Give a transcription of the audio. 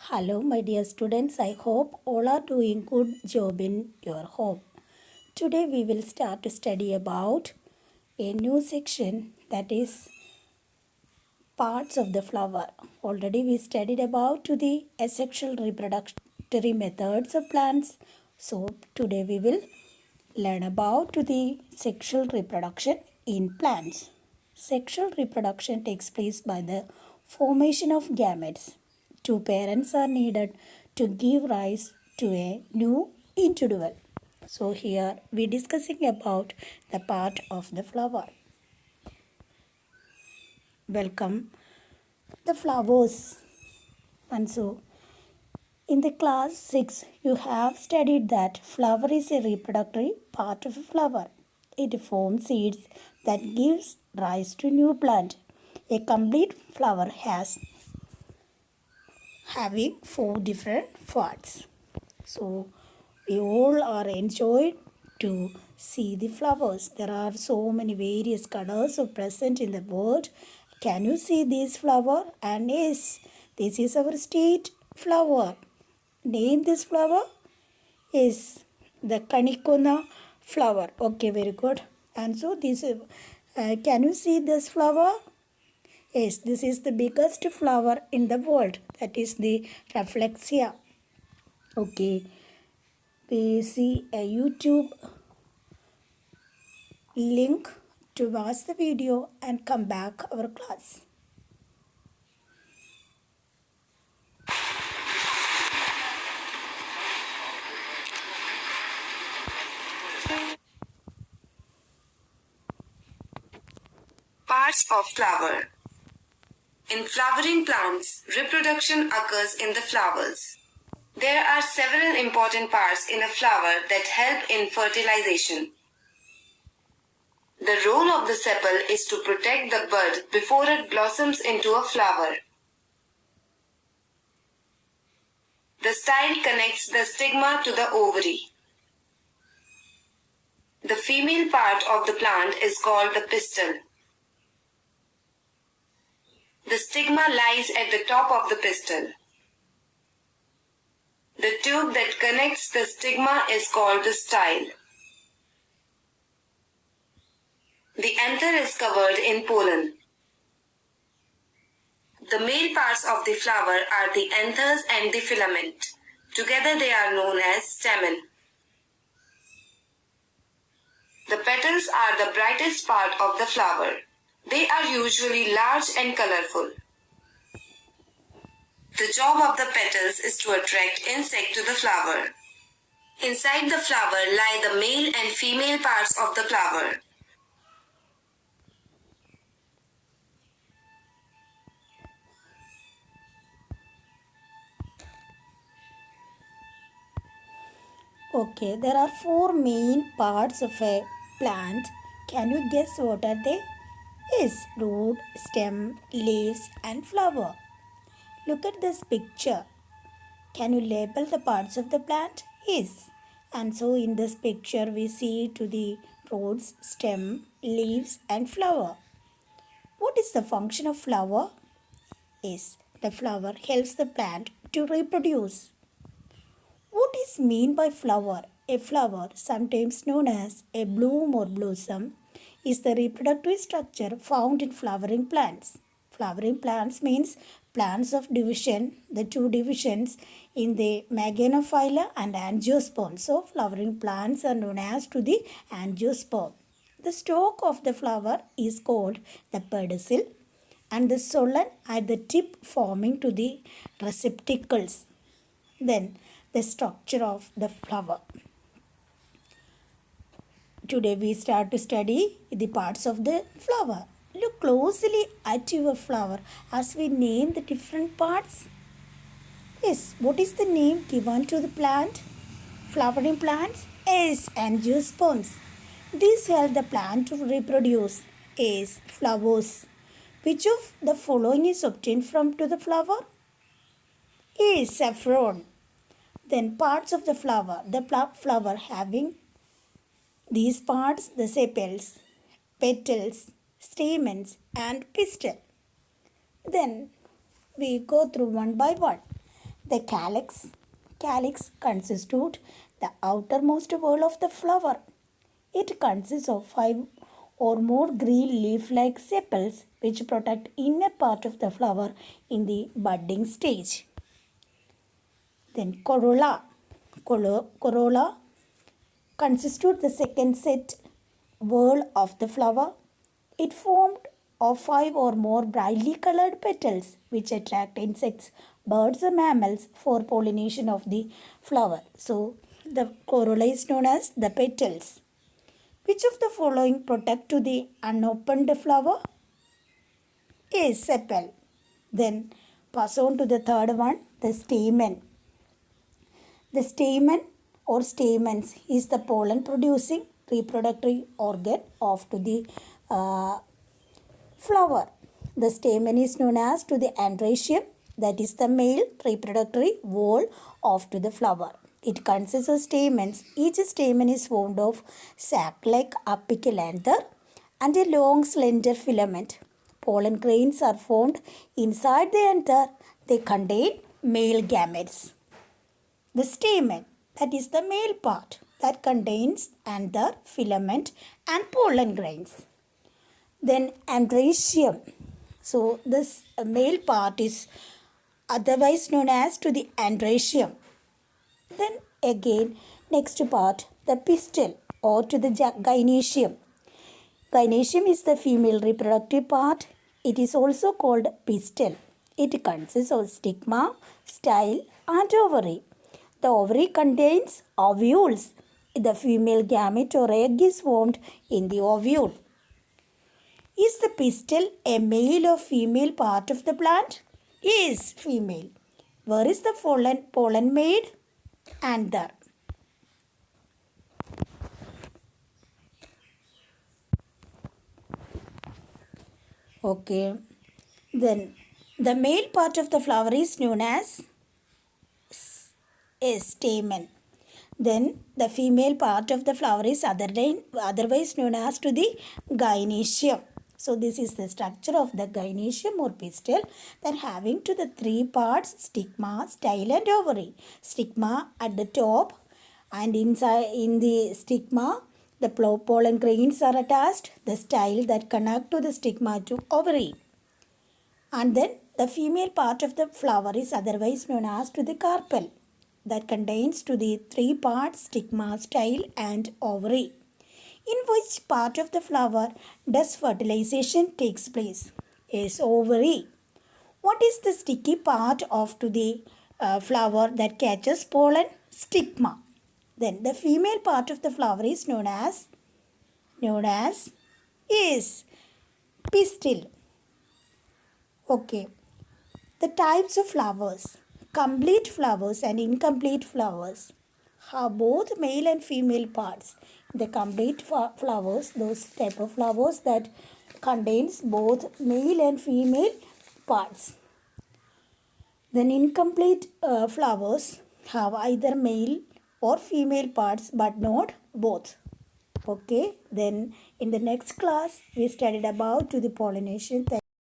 Hello, my dear students. I hope all are doing good job in your home. Today we will start to study about a new section that is parts of the flower. Already we studied about to the asexual reproductory methods of plants. So today we will learn about to the sexual reproduction in plants. Sexual reproduction takes place by the formation of gametes. Two parents are needed to give rise to a new individual. So here we discussing about the part of the flower. Welcome the flowers. And so in the class 6 you have studied that flower is a reproductory part of a flower. It forms seeds that gives rise to new plant. A complete flower has having 4 different parts. So we all are enjoyed to see the flowers. There are so many various colors present in the world. Can you see this flower? And yes, this is our state flower. Name this flower is the Kanikona flower. Okay, very good. And so this, can you see this flower? Yes, this is the biggest flower in the world. That is the Rafflesia. Okay, we see a YouTube link to watch the video and come back our class. Parts of flower. In flowering plants, reproduction occurs in the flowers. There are several important parts in a flower that help in fertilization. The role of the sepal is to protect the bud before it blossoms into a flower. The style connects the stigma to the ovary. The female part of the plant is called the pistil. The stigma lies at the top of the pistil. The tube that connects the stigma is called the style. The anther is covered in pollen. The male parts of the flower are the anthers and the filament. Together they are known as stamen. The petals are the brightest part of the flower. They are usually large and colorful. The job of the petals is to attract insect to the flower. Inside the flower lie the male and female parts of the flower. Okay, there are 4 main parts of a plant. Can you guess what are they? Yes, root, stem, leaves and flower. Look at this picture. Can you label the parts of the plant? Yes. And so in this picture we see to the roots, stem, leaves and flower. What is the function of flower? Yes, the flower helps the plant to reproduce. What is mean by flower? A flower, sometimes known as a bloom or blossom, is the reproductive structure found in flowering plants. Flowering plants means plants of division, the two divisions in the Meganophylla and Angiosperm. So flowering plants are known as to the Angiosperm. The stalk of the flower is called the pedicel and the stolon at the tip forming to the receptacles. Then the structure of the flower. Today we start to study the parts of the flower. Look closely at your flower as we name the different parts. Yes, what is the name given to the plant? Flowering plants? Yes, angiosperms. These help the plant to reproduce. Yes, flowers. Which of the following is obtained from to the flower? Yes, saffron. Then parts of the flower. The flower having these parts, the sepals, petals, stamens and pistil. Then we go through one by one. The calyx. Calyx constitutes the outermost wall of the flower. It consists of 5 or more green leaf-like sepals which protect inner part of the flower in the budding stage. Then corolla. Corolla constitutes the second set wall of the flower. It formed of 5 or more brightly colored petals which attract insects, birds and mammals for pollination of the flower. So the corolla is known as the petals. Which of the following protect to the unopened flower? Is sepal. Then pass on to the third one, the stamen. The stamen or stamens is the pollen producing reproductive organ of to the flower. The stamen is known as to the androecium, that is the male reproductive wall of to the flower. It consists of stamens. Each stamen is formed of sac-like apical anther and a long slender filament. Pollen grains are formed inside the anther. They contain male gametes. The stamen, that is the male part, that contains anther, filament and pollen grains. Then androecium. So this male part is otherwise known as to the androecium. Then again next part, the pistil or to the gynoecium. Gynoecium is the female reproductive part. It is also called pistil. It consists of stigma, style and ovary. The ovary contains ovules. The female gamete or egg is formed in the ovule. Is the pistil a male or female part of the plant? Is female. Where is the pollen made? Anther. Okay. Then the male part of the flower is known as a stamen. Then the female part of the flower is otherwise known as to the gynoecium. So this is the structure of the gynoecium or pistil, that having to the 3 parts, stigma, style and ovary. Stigma at the top, and inside in the stigma the pollen grains are attached, the style that connect to the stigma to ovary. And then the female part of the flower is otherwise known as to the carpel, that contains to the 3 parts, stigma, style and ovary. In which part of the flower does fertilization takes place? Is ovary. What is the sticky part of to the flower that catches pollen? Stigma. Then the female part of the flower is known as is pistil. Okay. The types of flowers. Complete flowers and incomplete flowers have both male and female parts. The complete flowers, those type of flowers that contains both male and female parts. Then incomplete flowers have either male or female parts but not both. Okay, then in the next class we studied about to the pollination.